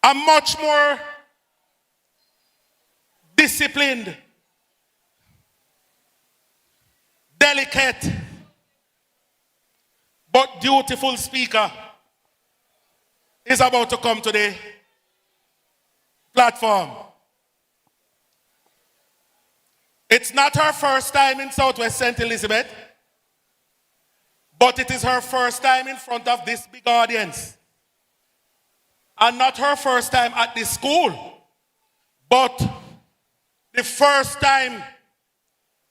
a much more disciplined, delicate, but dutiful speaker is about to come to the platform. It's not her first time in Southwest St. Elizabeth, but it is her first time in front of this big audience. And not her first time at this school, but the first time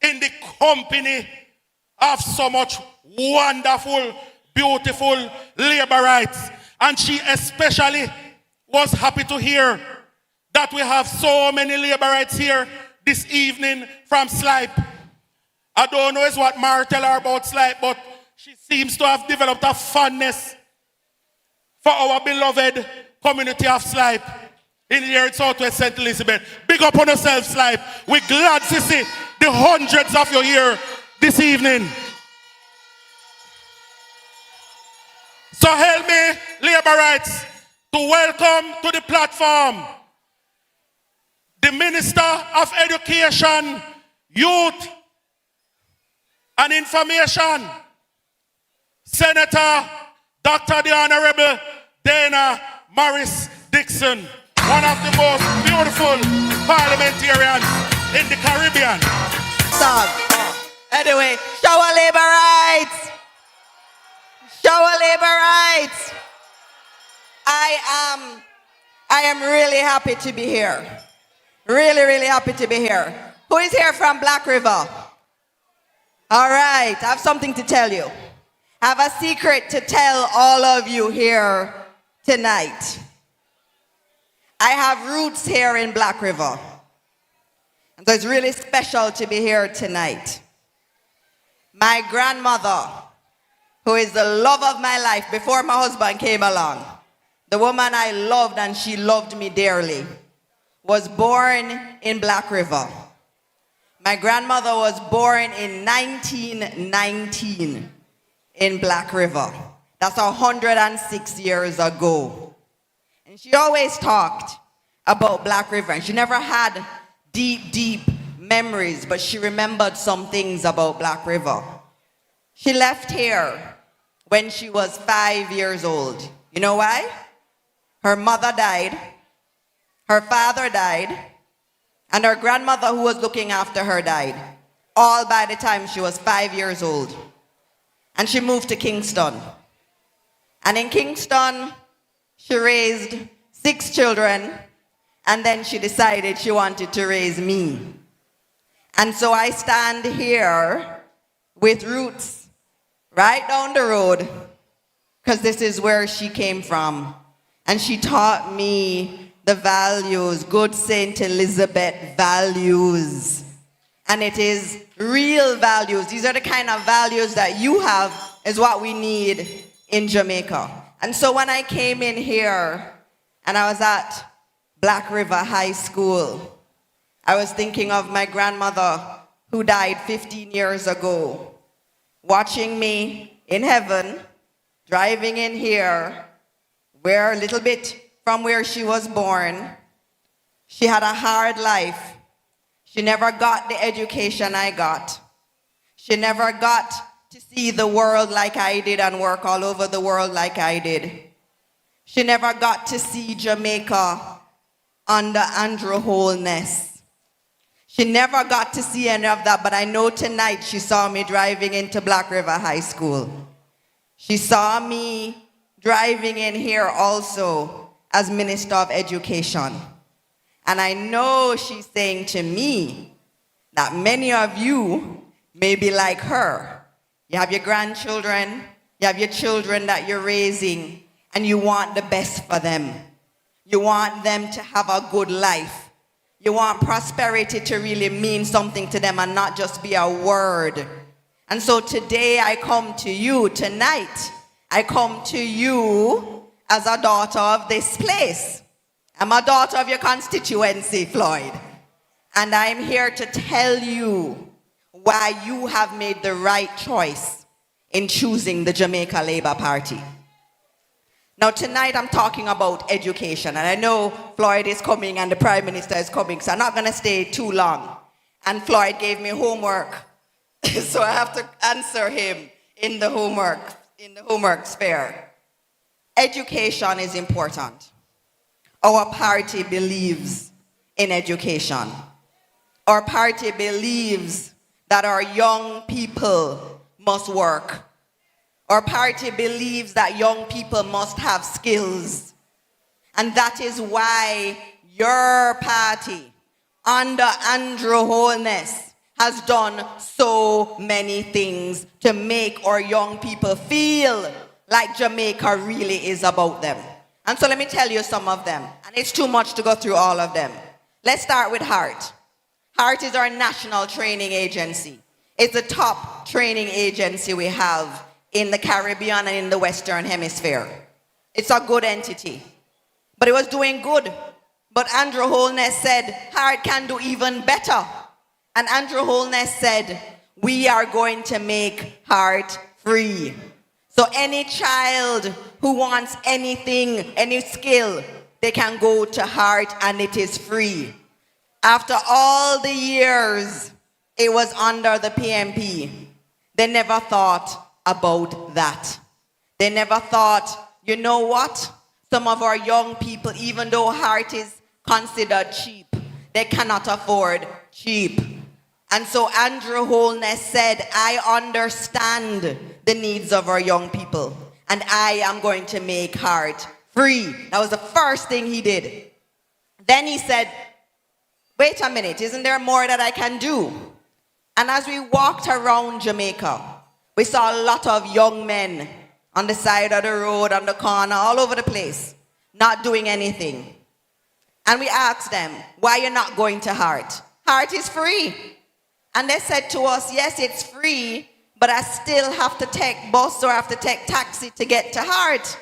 in the company of so much wonderful, beautiful labor rights. And she especially was happy to hear that we have so many labor rights here this evening from Slipe. I don't know what Mara tell her about Slipe, but she seems to have developed a fondness for our beloved community of Slipe in here in Southwest St. Elizabeth. Big up on yourself, Slipe. We're glad to see the hundreds of you here this evening. So help me, labor rights, to welcome to the platform the Minister of Education, Youth and Information, Senator Dr. the Honorable Dana Morris Dixon, one of the most beautiful parliamentarians in the Caribbean. Anyway, show our labor rights. Show our labor rights. I am really happy to be here. Really, really happy to be here. Who is here from Black River? All right, I have something to tell you. I have a secret to tell all of you here tonight. I have roots here in Black River. And so it's really special to be here tonight. My grandmother, who is the love of my life before my husband came along, the woman I loved and she loved me dearly, was born in Black River. My grandmother was born in 1919 in Black River. That's 106 years ago. And she always talked about Black River. And she never had deep, deep memories, but she remembered some things about Black River. She left here when she was 5 years old. You know why? Her mother died, her father died, and her grandmother who was looking after her died, all by the time she was 5 years old. And she moved to Kingston. And in Kingston, she raised 6 children, and then she decided she wanted to raise me. And so I stand here with roots right down the road, because this is where she came from. And she taught me the values, good St. Elizabeth values. And it is real values. These are the kind of values that you have is what we need in Jamaica. And so when I came in here and I was at Black River High School, I was thinking of my grandmother who died 15 years ago, watching me in heaven, driving in here, where a little bit from where she was born. She had a hard life. She never got the education I got. She never got to see the world like I did and work all over the world like I did. She never got to see Jamaica under Andrew Holness. She never got to see any of that, but I know tonight she saw me driving into Black River High School. She saw me driving in here also as Minister of Education. And I know she's saying to me that many of you may be like her. You have your grandchildren, you have your children that you're raising, and you want the best for them. You want them to have a good life. You want prosperity to really mean something to them and not just be a word. And so today I come to you, tonight, I come to you as a daughter of this place. I'm a daughter of your constituency, Floyd. And I'm here to tell you why you have made the right choice in choosing the Jamaica Labour Party. Now tonight I'm talking about education, and I know Floyd is coming and the Prime Minister is coming, so I'm not going to stay too long. And Floyd gave me homework, so I have to answer him in the homework sphere. Education is important. Our party believes in education. Our party believes that our young people must work. Our party believes that young people must have skills. And that is why your party, under Andrew Holness, has done so many things to make our young people feel like Jamaica really is about them. And so let me tell you some of them. And it's too much to go through all of them. Let's start with HEART. HEART is our national training agency. It's the top training agency we have in the Caribbean and in the Western Hemisphere. It's a good entity. But it was doing good. But Andrew Holness said, HEART can do even better. And Andrew Holness said, we are going to make HEART free. So any child who wants anything, any skill, they can go to HEART and it is free. After all the years it was under the PMP, they never thought about that. They never thought, you know what? Some of our young people, even though HEART is considered cheap, they cannot afford cheap. And so Andrew Holness said, I understand the needs of our young people, and I am going to make HEART free. That was the first thing he did. Then he said, wait a minute, isn't there more that I can do? And as we walked around Jamaica, we saw a lot of young men on the side of the road, on the corner, all over the place, not doing anything. And we asked them, why you're not going to HEART? HEART is free. And they said to us, yes, it's free, but I still have to take bus or I have to take taxi to get to HEART.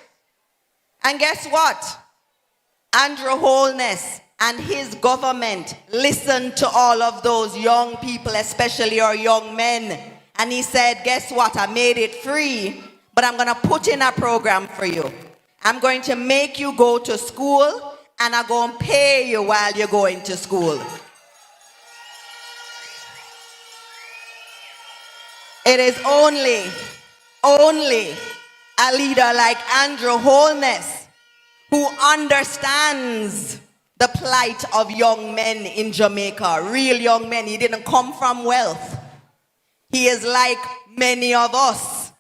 And guess what? Andrew Holness and his government listened to all of those young people, especially our young men. And he said, guess what? I made it free, but I'm going to put in a program for you. I'm going to make you go to school, and I'm going to pay you while you're going to school. It is only a leader like Andrew Holness who understands the plight of young men in Jamaica, real young men. He didn't come from wealth. He is like many of us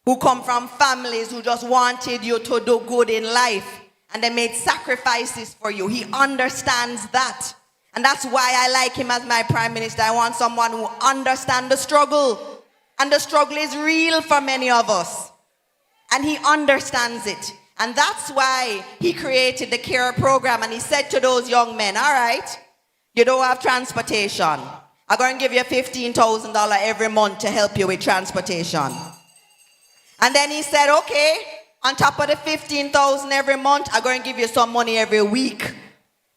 who come from families who just wanted you to do good in life, and they made sacrifices for you. He understands that. And that's why I like him as my Prime Minister. I want someone who understands the struggle. And the struggle is real for many of us. And he understands it. And that's why he created the CARE program. And he said to those young men, all right, you don't have transportation. I'm going to give you $15,000 every month to help you with transportation. And then he said, okay, on top of the $15,000 every month, I'm going to give you some money every week.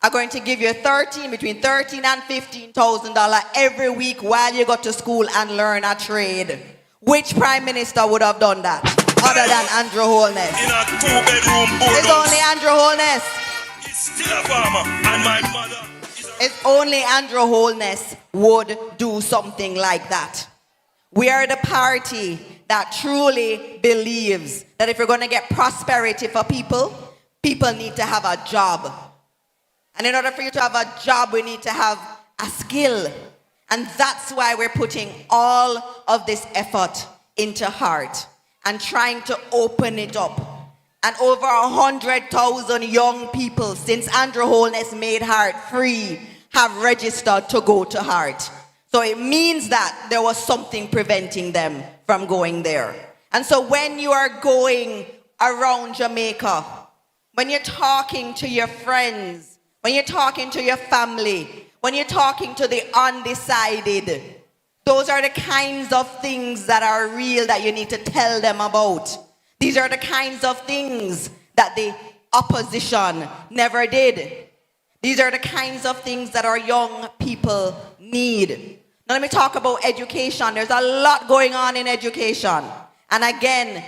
I'm going to give you between $13,000 and $15,000 every week while you go to school and learn a trade. Which Prime Minister would have done that other than Andrew Holness? In a two-bedroom boardhouse. It's only Andrew Holness. He's still a farmer, and my mother is a... It's only Andrew Holness would do something like that. We are the party that truly believes that if you're going to get prosperity for people, people need to have a job. And in order for you to have a job, we need to have a skill. And that's why we're putting all of this effort into HEART and trying to open it up. And over 100,000 young people, since Andrew Holness made HEART free, have registered to go to HEART. So it means that there was something preventing them from going there. And so when you are going around Jamaica, when you're talking to your friends, when you're talking to your family, when you're talking to the undecided, those are the kinds of things that are real that you need to tell them about. These are the kinds of things that the opposition never did. These are the kinds of things that our young people need. Now let me talk about education. There's a lot going on in education. And again,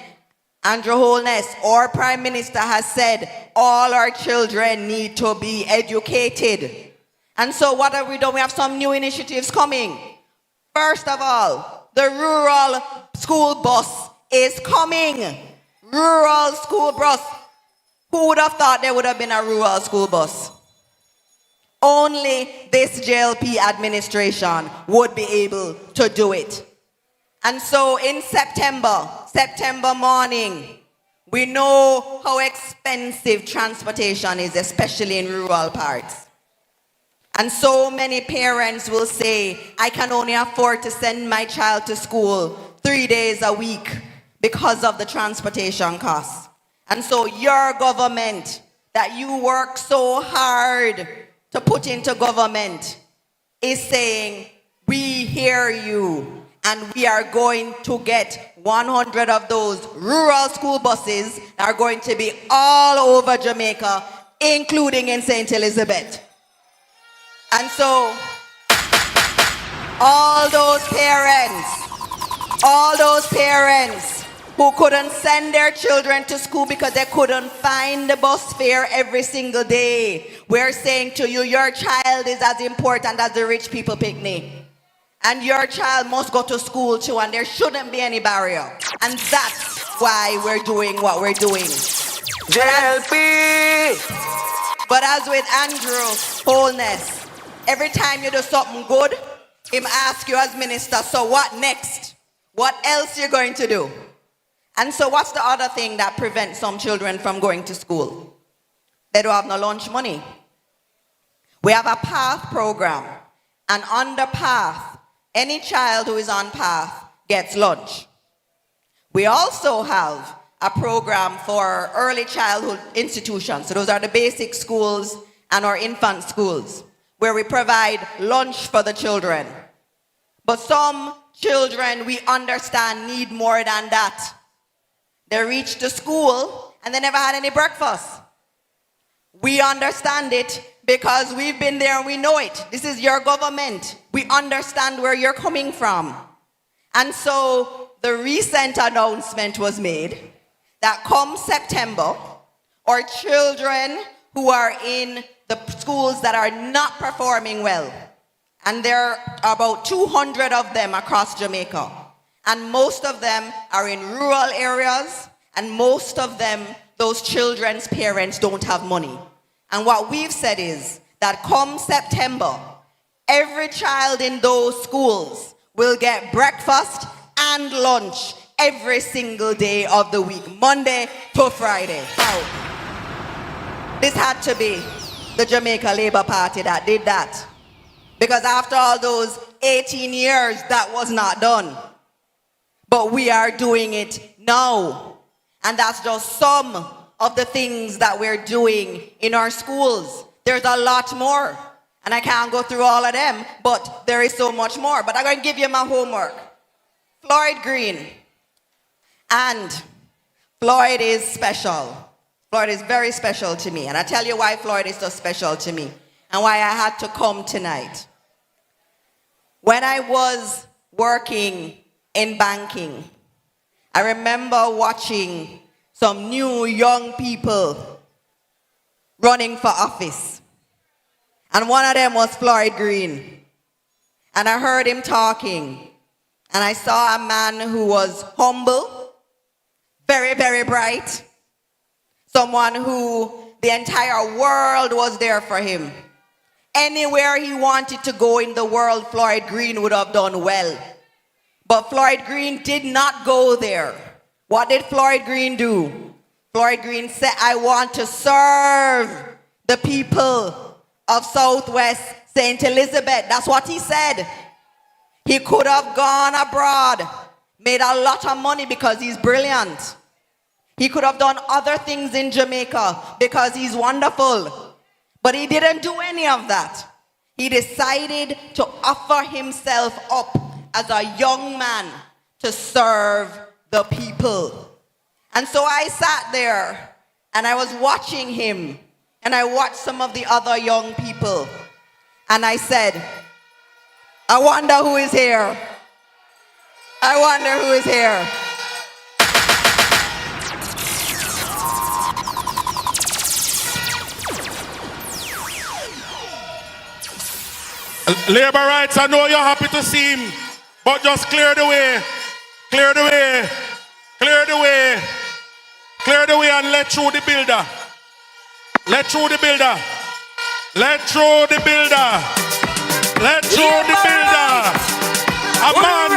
Andrew Holness, our Prime Minister, has said all our children need to be educated. And so what have we done? We have some new initiatives coming. First of all, the rural school bus is coming. Rural school bus. Who would have thought there would have been a rural school bus? Only this JLP administration would be able to do it. And so in September morning, we know how expensive transportation is, especially in rural parts. And so many parents will say, I can only afford to send my child to school 3 days a week because of the transportation costs. And so your government that you work so hard to put into government is saying, we hear you. And we are going to get 100 of those rural school buses that are going to be all over Jamaica, including in St. Elizabeth. And so, all those parents who couldn't send their children to school because they couldn't find the bus fare every single day, we're saying to you, your child is as important as the rich people picnic. And your child must go to school too, and there shouldn't be any barrier. And that's why we're doing what we're doing. JLP! But as with Andrew Holness, every time you do something good, him ask you as minister, so what next? What else you going to do? And so what's the other thing that prevents some children from going to school? They don't have no lunch money. We have a PATH program, and under PATH, any child who is on PATH gets lunch. We also have a program for early childhood institutions. So those are the basic schools and our infant schools, where we provide lunch for the children. But some children, we understand, need more than that. They reach the school and they never had any breakfast. We understand it because we've been there and we know it. This is your government. We understand where you're coming from. And so the recent announcement was made that come September, our children who are in the schools that are not performing well, and there are about 200 of them across Jamaica, and most of them are in rural areas, and most of them, those children's parents don't have money. And what we've said is that come September, every child in those schools will get breakfast and lunch every single day of the week, Monday to Friday. Now, this had to be the Jamaica Labour Party that did that. Because after all those 18 years, that was not done. But we are doing it now. And that's just some of the things that we're doing in our schools. There's a lot more. And I can't go through all of them, but there is so much more. But I'm going to give you my homework. Floyd Green. And Floyd is special. Floyd is very special to me. And I tell you why Floyd is so special to me and why I had to come tonight. When I was working in banking, I remember watching some new young people running for office. And one of them was Floyd Green. And I heard him talking. And I saw a man who was humble, very, very bright. Someone who the entire world was there for him. Anywhere he wanted to go in the world, Floyd Green would have done well. But Floyd Green did not go there. What did Floyd Green do? Floyd Green said, I want to serve the people of Southwest St. Elizabeth. That's what he said. He could have gone abroad, made a lot of money because he's brilliant. He could have done other things in Jamaica because he's wonderful. But he didn't do any of that. He decided to offer himself up as a young man to serve the people. And so I sat there and I was watching him and I watched some of the other young people and I said, I wonder who is here. I wonder who is here. Labor rights, I know you're happy to see him, but just clear the way. Clear the way. Clear the way. Clear the way and let through the builder. Let through the builder. Let through the builder. Let through the builder. A man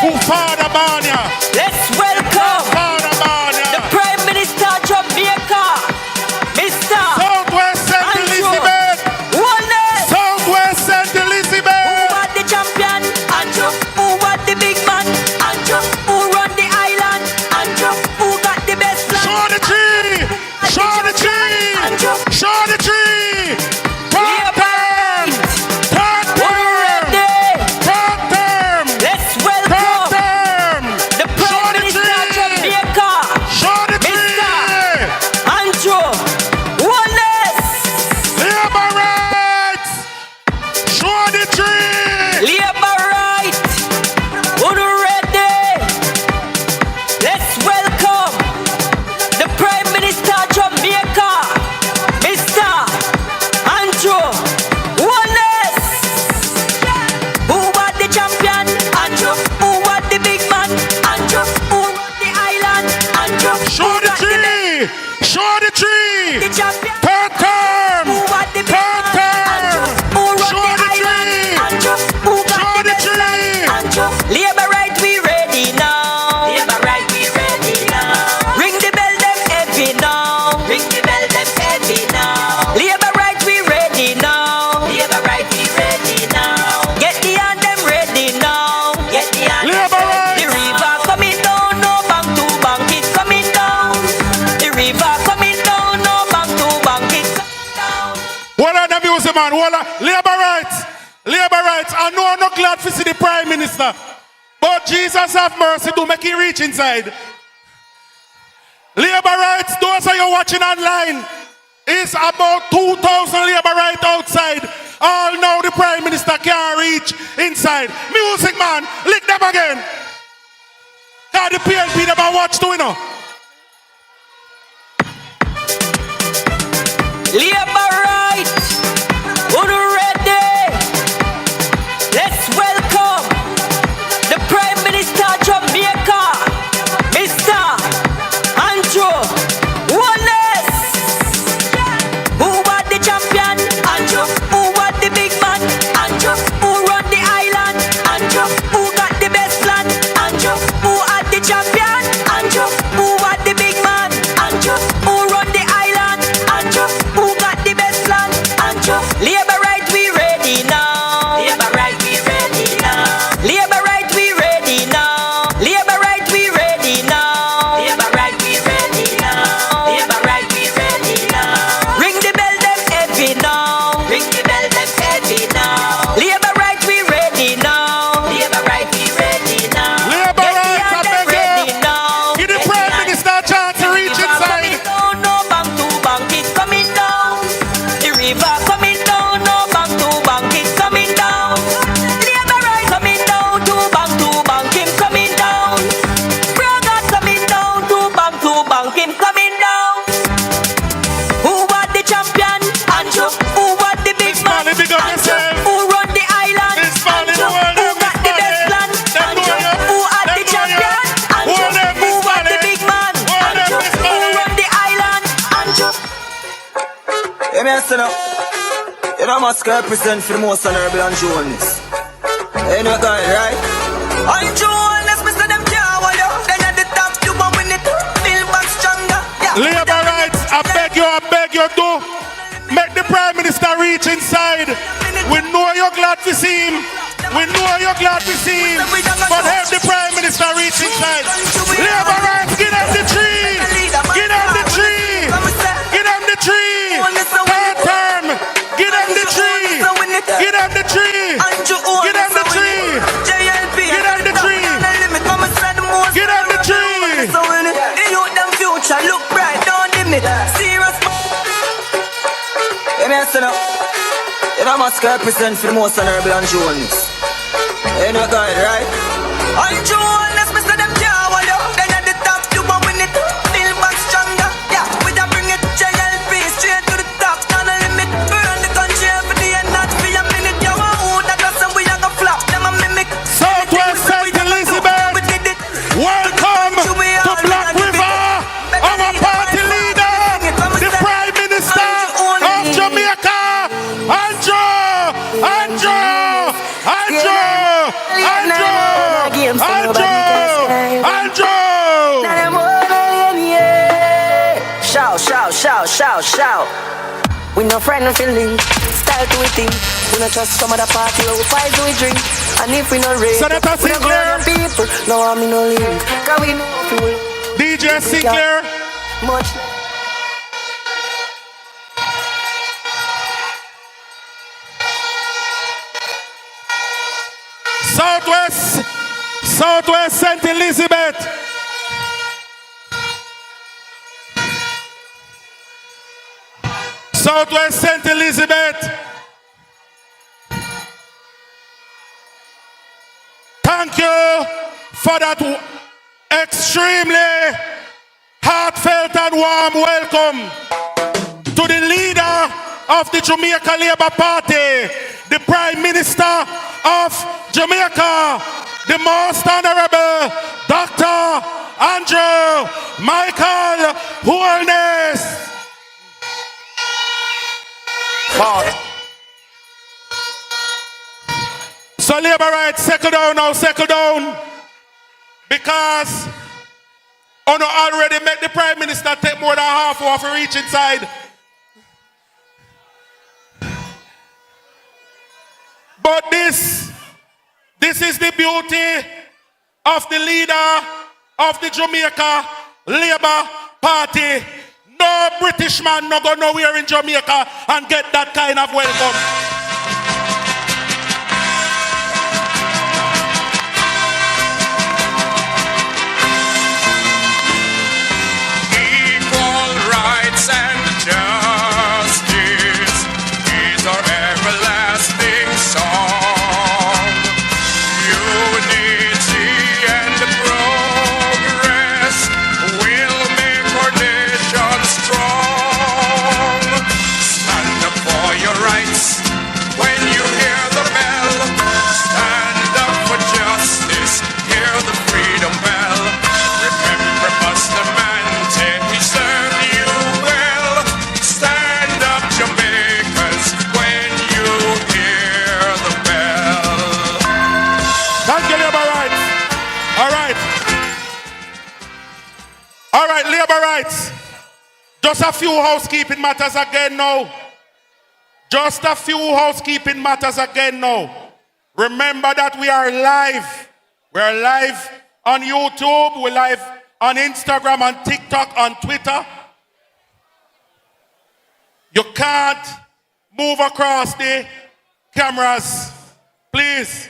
who Father Banya. Let's welcome Father Banya. the Prime Minister of Jamaica, Mr. Southwest St. Elizabeth. Wallace. Southwest St. Who Elizabeth. was the champion? Andrew. Who was the big man? Andrew. Who run the island? Andrew. Who got the best land? Show the tree. Show the tree. Andrew. Show the tree. Third term. Third Who term. ready? Third term. Let's Third welcome term. the Prime Minister of Jamaica, Show the tree. Andrew Wallace. Labor rights. Show the tree. Labor right. Who ready? Let's welcome the Prime Minister of Jamaica, Mr. Andrew Wallace. Who was the champion? Andrew. Who was the big man? Andrew. Who run the island? Andrew. Show Who the got the tree. Show the tree. the champion? Third term. Who was the big Third man? term. Andrew. Who run Show the the island? tree. Andrew. Who got Show the the best land? tree. Andrew. Labor right, we ready now. Labor right, we ready now. Ring the bell, them heavy now. Ring the bell, them heavy now. Labor right, we ready now. Labor right, we ready now. Get the hand, them ready now. Get the hand, them Labor ready. rights. The river coming down, no bank to bank, it's coming down. The river coming down, no bank to bank, it's coming down. What are the music, man? What are labor rights? Labor rights. I know I'm not glad to see the Prime Minister, but Jesus have mercy to make him reach inside. Labor rights, those are you watching online. It's about 2,000 labor rights outside. All now the Prime Minister can't reach inside. Music, man, lick them again. Now the PLP never watch too, you know. Labor right, who ready? Let's welcome the Prime Minister of Jamaica, Mr. Andrew Wallace. Who was the champion? Andrew. Who was the big man? Andrew. Who run the island? Andrew. Who got the best land? Andrew. Who had the champion? Andrew. Who was the big man? Andrew. Who run the island? Andrew. Who got the best land? Andrew. Labor right, we ready now. Labor right, we ready now. Labor right, we ready now. Labor right, we ready now. Labor right, we ready now. Labor right, we ready now. Ring the bell, them heavy now. Ring the bell, them heavy now. Labor right, we ready now. Labor right, we ready now. Labor Get the rights, hand, I them beg you. ready now. Give the Get Prime hand. Minister a chance to reach River inside. coming down, no bank to bank, it's coming down. The river coming down, no bank to bank, it's coming down. Labor right coming down, to bank, him coming down. Progress coming down, to bank, him coming down. Who was the champion? Andrew. Who was the big This man? man, big up Andrew. yourself. Who run the island? This man in the Andrew. world, Who them got this the man, best them. land? Them Andrew. know you. Who had Them the know you. champion? Who Andrew. them Who this was man, the them. big man? Who them Andrew. this Who man, them. run the island? Andrew. Hey, me listen up. You know, I must represent for the most honorable and Jones. Hey, no guy, right? I'm Jones, Mr. Them Jawa, yo. Then at the top, you want win it. Feel back stronger. Yeah. Labor rights, I beg you to make the Prime Minister reach inside. We know you're glad to see him. We know you're glad to see him. But help the Prime Minister reach inside. Labor rights, get up the tree. Get up the tree. Get up the tree. Third term. Get up the tree. Get up the tree. Get up the tree. Get up the tree. Get up the tree. Future look bright, don't limit. Serious. Hey, me listen up. You know, I must represent for the most honorable and Jones. Hey, no guy, right? I'm Jones, Mr. Them Jawa, yo. Then at the top, you want win it. Feel back stronger. Yeah, we da bring it JLP straight to the top. Not a limit. Burn the country every day and not for a minute. You want who shout. We no friend, no feeling. Style to it thing. We no trust some other party. How fight do we drink? And if we no rate, Senator we no go Sinclair. to people. No, I'm no link. Cause we know fool. DJ Sinclair. Much. Southwest St. Elizabeth. Southwest St. Elizabeth. Thank you for that extremely heartfelt and warm welcome to the leader of the Jamaica Labour Party, the Prime Minister of Jamaica, the most honorable Dr. Andrew Michael Holness. So labor rights, settle down now, settle down. Because Ono already made the Prime Minister take more than half hour to reach inside. But this is the beauty of the leader of the Jamaica Labour Party. No British man no go nowhere in Jamaica and get that kind of welcome. Equal rights and justice is our everlasting song. Unity and progress will make our nation strong. Stand up for your rights when you hear the bell. Stand up for justice, hear the freedom bell. Remember Buster Mante, he served you well. Stand up, Jamaicans, when you hear the bell. Thank you, labor rights. All right, labor rights. Just a few housekeeping matters again now. Just a few housekeeping matters again now. Remember that we are live. We are live on YouTube. We're live on Instagram, on TikTok, on Twitter. You can't move across the cameras. Please.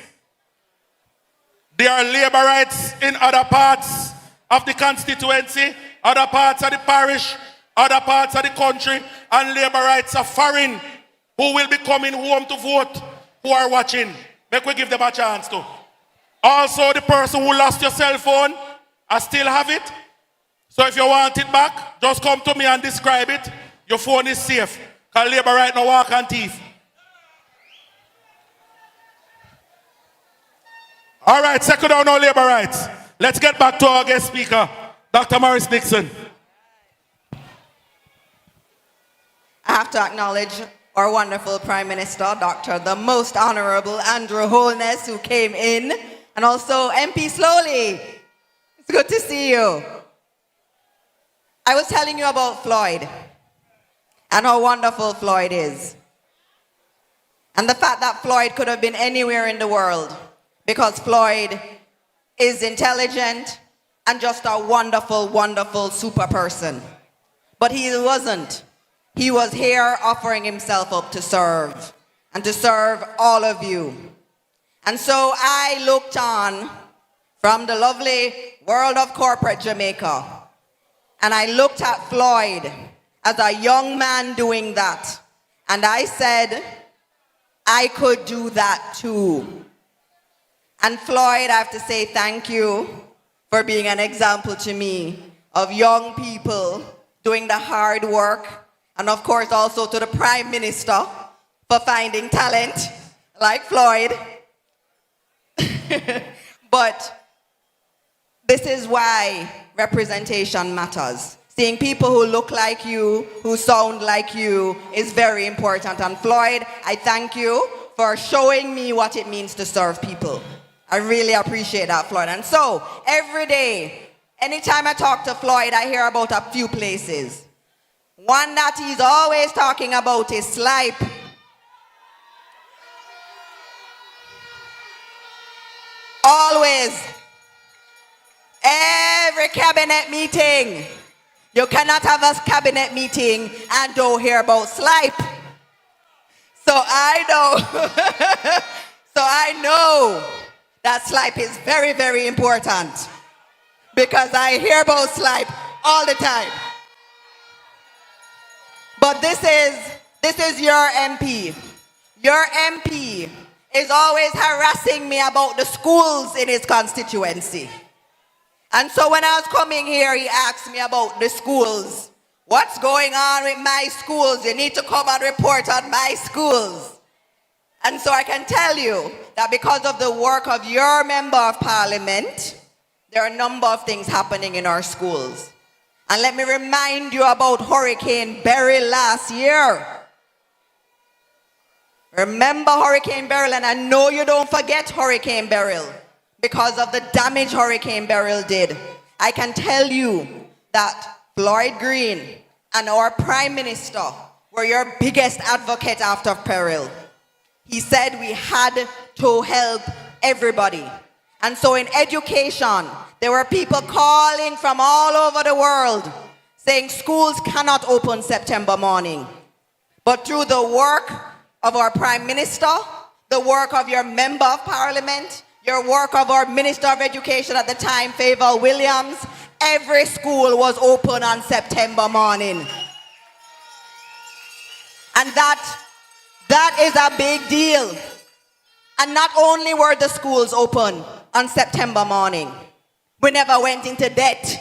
There are labor rights in other parts of the constituency, other parts of the parish, other parts of the country, and labor rights are foreign who will be coming home to vote, who are watching. Make we give them a chance to. Also, the person who lost your cell phone, I still have it. So if you want it back, just come to me and describe it. Your phone is safe. Because labor right now walk on thief. All right, second down now, labor rights. Let's get back to our guest speaker, Dr. Maurice Dixon. I have to acknowledge our wonderful Prime Minister, Dr. the Most Honorable Andrew Holness, who came in, and also MP Slowly. It's good to see you. I was telling you about Floyd and how wonderful Floyd is. And the fact that Floyd could have been anywhere in the world because Floyd is intelligent and just a wonderful, wonderful super person. But he wasn't. He was here offering himself up to serve and to serve all of you. And so I looked on from the lovely world of corporate Jamaica, and I looked at Floyd as a young man doing that. And I said, I could do that too. And Floyd, I have to say thank you for being an example to me of young people doing the hard work. And of course also to the Prime Minister for finding talent like Floyd. But this is why representation matters. Seeing people who look like you, who sound like you, is very important. And Floyd, I thank you for showing me what it means to serve people. I really appreciate that, Floyd. And so, every day, anytime I talk to Floyd, I hear about a few places. One that he's always talking about is SLIPE. Always. Every cabinet meeting. You cannot have a cabinet meeting and don't hear about SLIPE. So I know that SLIPE is very, very important because I hear about SLIPE all the time. But this is your MP. Your MP is always harassing me about the schools in his constituency. And so when I was coming here, he asked me about the schools. What's going on with my schools? You need to come and report on my schools. And so I can tell you that because of the work of your member of parliament, there are a number of things happening in our schools. And let me remind you about Hurricane Beryl last year. Remember Hurricane Beryl, and I know you don't forget Hurricane Beryl because of the damage Hurricane Beryl did. I can tell you that Floyd Green and our Prime Minister were your biggest advocate after peril. He said we had to help everybody. And so in education, there were people calling from all over the world saying schools cannot open September morning. But through the work of our Prime Minister, the work of your Member of Parliament, your work of our Minister of Education at the time, Favour Williams, every school was open on September morning. And that is a big deal. And not only were the schools open on September morning, we never went into debt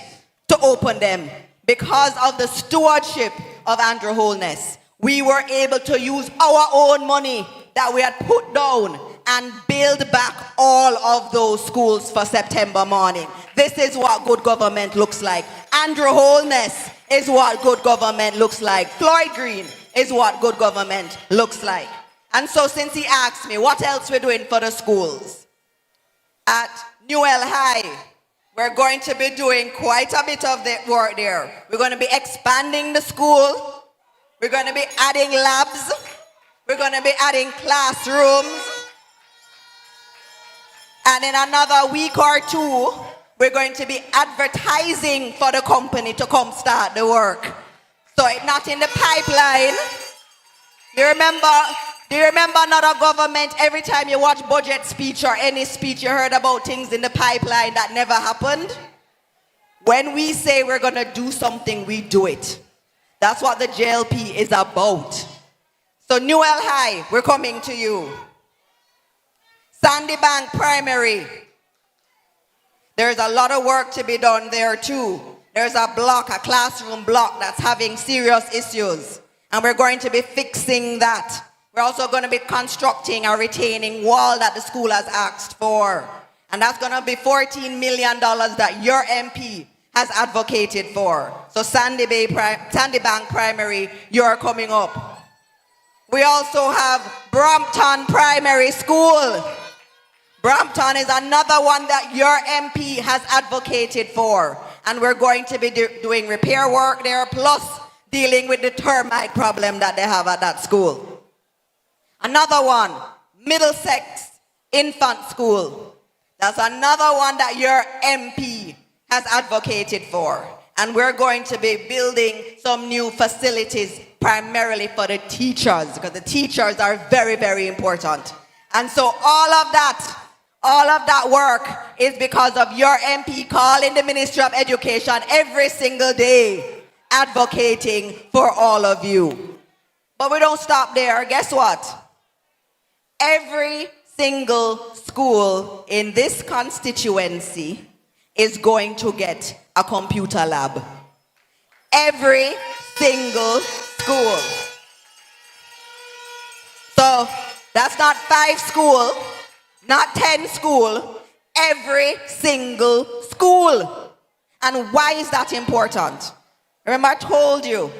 to open them. Because of the stewardship of Andrew Holness, we were able to use our own money that we had put down and build back all of those schools for September morning. This is what good government looks like. Andrew Holness is what good government looks like. Floyd Green is what good government looks like. And so since he asked me what else we're doing for the schools, at Newell High, we're going to be doing quite a bit of the work there. We're going to be expanding the school. We're going to be adding labs. We're going to be adding classrooms. And in another week or two, we're going to be advertising for the company to come start the work. So it's not in the pipeline. Do you remember another government, every time you watch budget speech or any speech, you heard about things in the pipeline that never happened? When we say we're going to do something, we do it. That's what the JLP is about. So Newell High, we're coming to you. Sandy Bank Primary. There's a lot of work to be done there too. There's a classroom block that's having serious issues. And we're going to be fixing that. We're also going to be constructing a retaining wall that the school has asked for. And that's going to be $14 million that your MP has advocated for. So Sandy Bank Primary, you're coming up. We also have Brampton Primary School. Brampton is another one that your MP has advocated for. And we're going to be doing repair work there, plus dealing with the termite problem that they have at that school. Another one, Middlesex Infant School. That's another one that your MP has advocated for. And we're going to be building some new facilities primarily for the teachers, because the teachers are very, very important. And so all of that work is because of your MP calling the Ministry of Education every single day, advocating for all of you. But we don't stop there. Guess what? Every single school in this constituency is going to get a computer lab. Every single school. So that's not 5 schools, not 10 schools, every single school. And why is that important? Remember I told you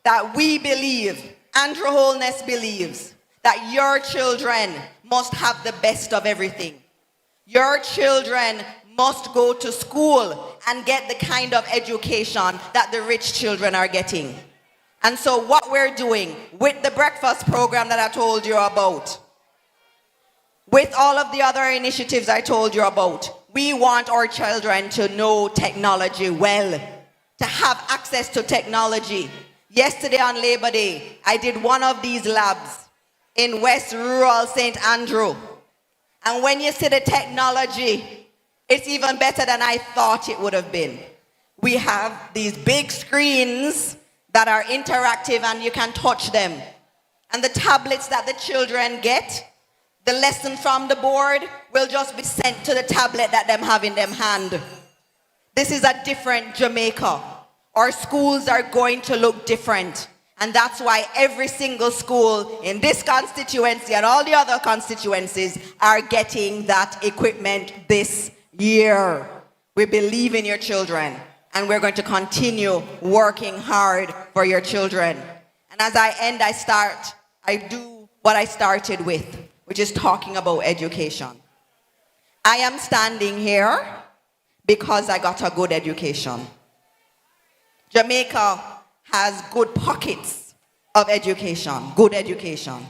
that we believe, Andrew Holness believes, that your children must have the best of everything. Your children must go to school and get the kind of education that the rich children are getting. And so what we're doing with the breakfast program that I told you about, with all of the other initiatives I told you about, we want our children to know technology well, to have access to technology. Yesterday on Labor Day, I did one of these labs in West Rural St. Andrew. And when you see the technology, it's even better than I thought it would have been. We have these big screens that are interactive and you can touch them. And the tablets that the children get, the lesson from the board will just be sent to the tablet that them have in them hand. This is a different Jamaica. Our schools are going to look different. And that's why every single school in this constituency and all the other constituencies are getting that equipment this year. We believe in your children, and we're going to continue working hard for your children. And as I end, I do what I started with, which is talking about education. I am standing here because I got a good education. Jamaica has good pockets of education, good education.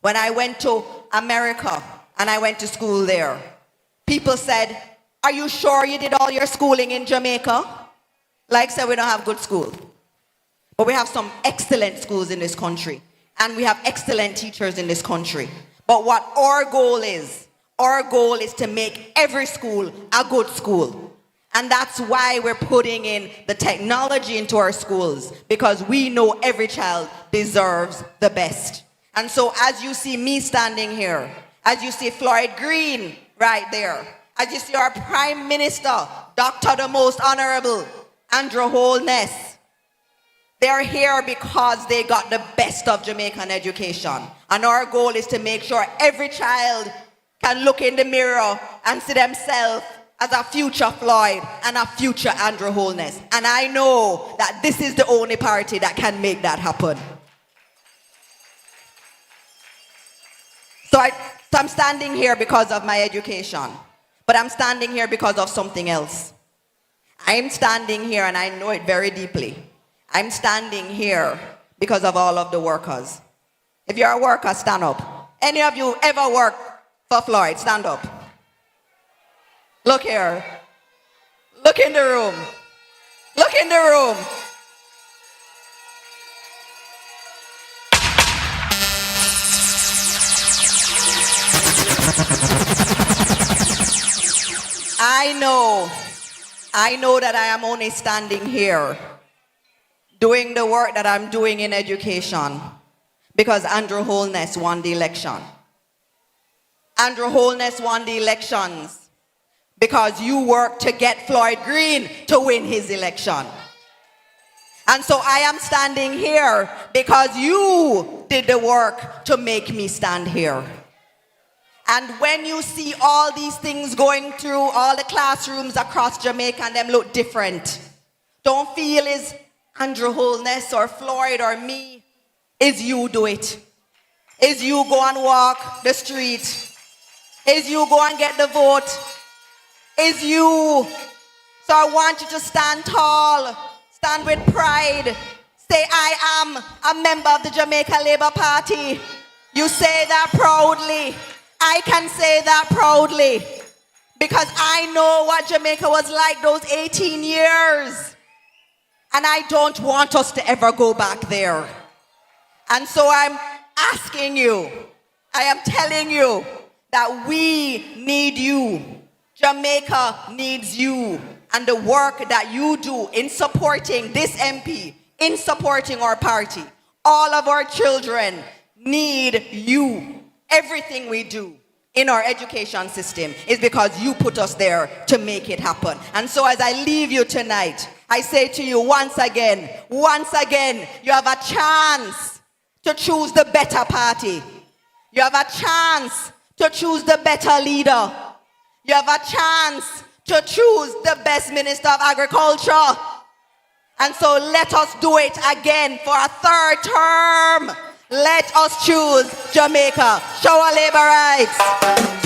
When I went to America and I went to school there, people said, "Are you sure you did all your schooling in Jamaica?" Like said, we don't have good school. But we have some excellent schools in this country. And we have excellent teachers in this country. But what our goal is to make every school a good school. And that's why we're putting in the technology into our schools, because we know every child deserves the best. And so as you see me standing here, as you see Floyd Green right there, as you see our Prime Minister, Dr. the Most Honorable Andrew Holness, they're here because they got the best of Jamaican education. And our goal is to make sure every child can look in the mirror and see themselves as a future Floyd and a future Andrew Holness. And I know that this is the only party that can make that happen. So I'm standing here because of my education. But I'm standing here because of something else. I'm standing here, and I know it very deeply. I'm standing here because of all of the workers. If you're a worker, stand up. Any of you ever worked for Floyd? Stand up. Look here. Look in the room. Look in the room. I know that I am only standing here doing the work that I'm doing in education because Andrew Holness won the election. Andrew Holness won the elections because you worked to get Floyd Green to win his election. And so I am standing here because you did the work to make me stand here. And when you see all these things going through all the classrooms across Jamaica and them look different, don't feel it's Andrew Holness or Floyd or me. Is you do it. Is you go and walk the street. Is you go and get the vote. Is you. So I want you to stand tall. Stand with pride. Say, I am a member of the Jamaica Labour Party. You say that proudly. I can say that proudly. Because I know what Jamaica was like those 18 years. And I don't want us to ever go back there. And so I'm asking you, I am telling you that we need you. Jamaica needs you. And the work that you do in supporting this MP, in supporting our party, all of our children need you. Everything we do in our education system is because you put us there to make it happen. And so as I leave you tonight, I say to you once again, you have a chance to choose the better party. You have a chance to choose the better leader. You have a chance to choose the best Minister of Agriculture. And so let us do it again for a third term. Let us choose Jamaica. Show our labor rights.